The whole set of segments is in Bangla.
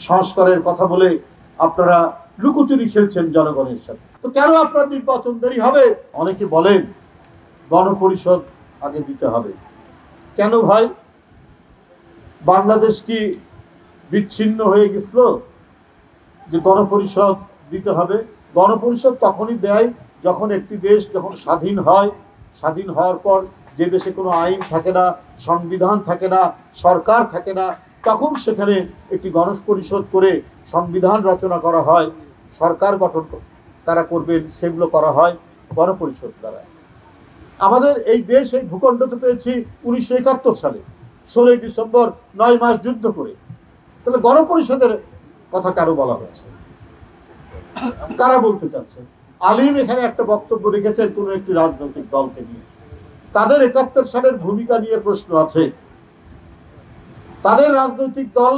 সংস্কারের কথা বলে আপনারা লুকোচুরি খেলছেন জনগণের সাথে। তো কেন আপনার নির্বাচন দেরি হবে? অনেকে বলেন গণপরিষদ আগে দিতে হবে। কেন ভাই, বাংলাদেশ কি বিচ্ছিন্ন হয়ে গেছিল যে গণপরিষদ দিতে হবে? গণপরিষদ তখনই দেয় যখন একটি দেশ যখন স্বাধীন হয়, স্বাধীন হওয়ার পর যে দেশে কোনো আইন থাকে না, সংবিধান থাকে না, সরকার থাকে না, তখন সেখানে একটি গণপরিষদ করে সংবিধান রচনা করা হয়, সরকার গঠন তারা করবেন, সেগুলো করা হয় গণপরিষদ দ্বারা। আমাদের এই দেশ এই ভূখণ্ড তো পেয়েছি 1971 সালে 16 ডিসেম্বর 9 মাস যুদ্ধ করে। তাহলে গণপরিষদের কথা কারো বলা হচ্ছে, কারা বলতে চাচ্ছে? আলিম এখানে একটা বক্তব্য রেখেছেন কোন একটি রাজনৈতিক দলকে নিয়ে, তাদের 71 সালের ভূমিকা নিয়ে প্রশ্ন আছে। তাদের রাজনৈতিক দল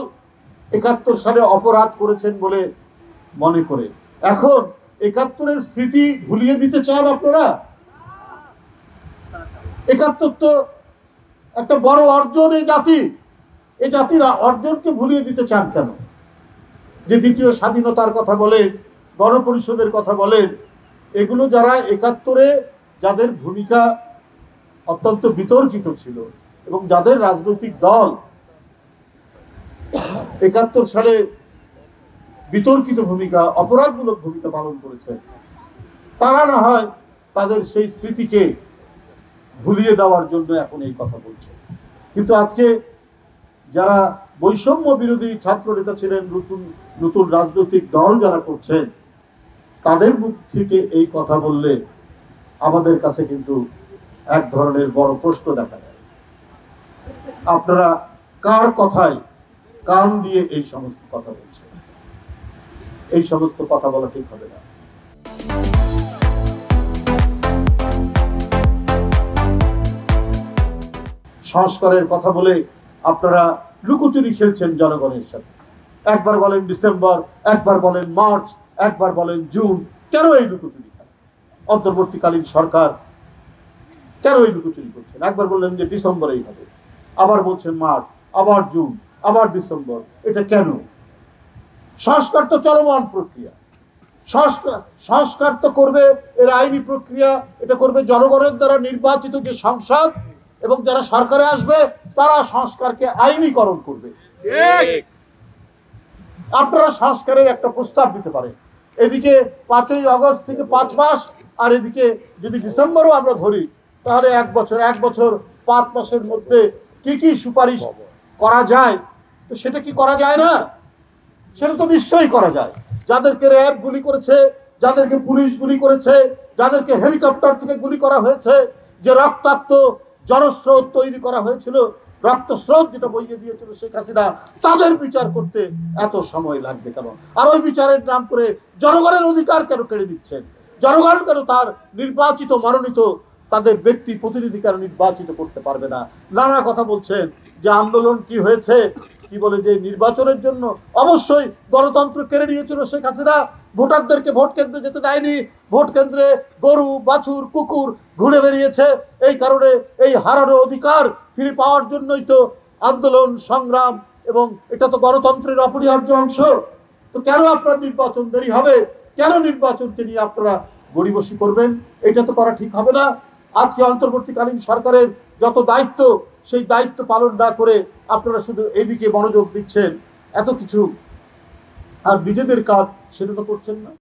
71 সালে অপরাধ করেছেন বলে মনে করে এখন 71-এর স্মৃতি ভুলিয়ে দিতে চান আপনারা? 71 তো একটা বড় অর্জন এই জাতির অর্জনকে ভুলিয়ে দিতে চান কেন? যে দ্বিতীয় স্বাধীনতার কথা বলেন, গণপরিষদের কথা বলেন, এগুলো যারা 71-এ যাদের ভূমিকা অত্যন্ত বিতর্কিত ছিল এবং যাদের রাজনৈতিক দল 71 সালে বিতর্কিত ভূমিকা, অপরাধমূলক ভূমিকা পালন করেছে, তারা না হয় তাদের সেই স্মৃতিকে ভুলিয়ে দেওয়ার জন্য এখন এই কথা বলছে। কিন্তু আজকে যারা বৈষম্য বিরোধী ছাত্র নেতা ছিলেন, নতুন নতুন রাজনৈতিক দল যারা করছেন, তাদের মুখ থেকে এই কথা বললে আমাদের কাছে কিন্তু এক ধরনের বড় প্রশ্ন দেখা দেয়। আপনারা কার কথায় কান দিয়ে এই সমস্ত কথা বলছেন? এই সমস্ত কথা বলা ঠিক হবে না। সংস্কারের কথা বলে আপনারা লুকোচুরি খেলছেন জনগণের সাথে। একবার বলেন ডিসেম্বর, একবার বলেন মার্চ, একবার বলেন জুন। কেন এই লুকোচুরি খেলা? অন্তর্বর্তীকালীন সরকার কেন এই লুকোচুরি করছেন? একবার বললেন যে ডিসেম্বরেই হবে, আবার বলছেন মার্চ, আবার জুন, আবার ডিসেম্বর। এটা কেন? সংস্কার তো চলমান প্রক্রিয়া। সংস্কার তো করবে এর আইনি প্রক্রিয়া, এটা করবে জনগণের দ্বারা নির্বাচিত যে সংসদ, এবং যারা সরকারে আসবে তারা সংস্কারকে আইনীকরণ করবে। আপনারা সংস্কারের একটা প্রস্তাব দিতে পারেন। এদিকে 5ই আগস্ট থেকে 5 মাস, আর এদিকে যদি ডিসেম্বরও আমরা ধরি, তাহলে 1 বছর 5 মাসের মধ্যে কি কি সুপারিশ করা যায়, তো সেটা কি করা যায় না? সেটা তো নিশ্চয়ই করা যায়। যাদেরকে র্যাব গুলি করেছে, যাদেরকে পুলিশ গুলি করেছে, যাদেরকে হেলিকপ্টার থেকে গুলি করা হয়েছে, যে রক্তাক্ত জনস্রোত তৈরি করা হয়েছিল, রক্তস্রোত যেটা বইয়ে দিয়েছিল শেখ হাসিনা, তাদের বিচার করতে এত সময় লাগবে কেন? আর ওই বিচারের নাম করে জনগণের অধিকার কেন কেড়ে নিচ্ছেন? জনগণ কেন তার নির্বাচিত মনোনীত তাদের ব্যক্তি প্রতিনিধি কেন নির্বাচিত করতে পারবে না? নানা কথা বলছেন যে আন্দোলন কি হয়েছে, কি বলে যে নির্বাচনের জন্য অবশ্যই গণতন্ত্র কেড়ে নিয়েছিল শেখ হাসিনা, ভোটারদেরকে ভোট কেন্দ্রে যেতে দেয়নি, ভোট কেন্দ্রে গরু, বাছুর, কুকুর ঘুরে বেরিয়েছে। এই কারণে এই হারানো অধিকার ফিরে পাওয়ার জন্যই তো আন্দোলন সংগ্রাম, এবং এটা তো গণতন্ত্রের অপরিহার্য অংশ। তো কেন আপনার নির্বাচন দেরি হবে? কেন নির্বাচনকে নিয়ে আপনারা গড়িবসি করবেন? এটা তো করা ঠিক হবে না। আজকে অন্তর্বর্তীকালীন সরকারের যত দায়িত্ব, সেই দায়িত্ব পালন না করে আপনারা শুধু এদিকে মনোযোগ দিচ্ছেন এত কিছু, আর নিজেদের কাজ সেটা তো করছেন না।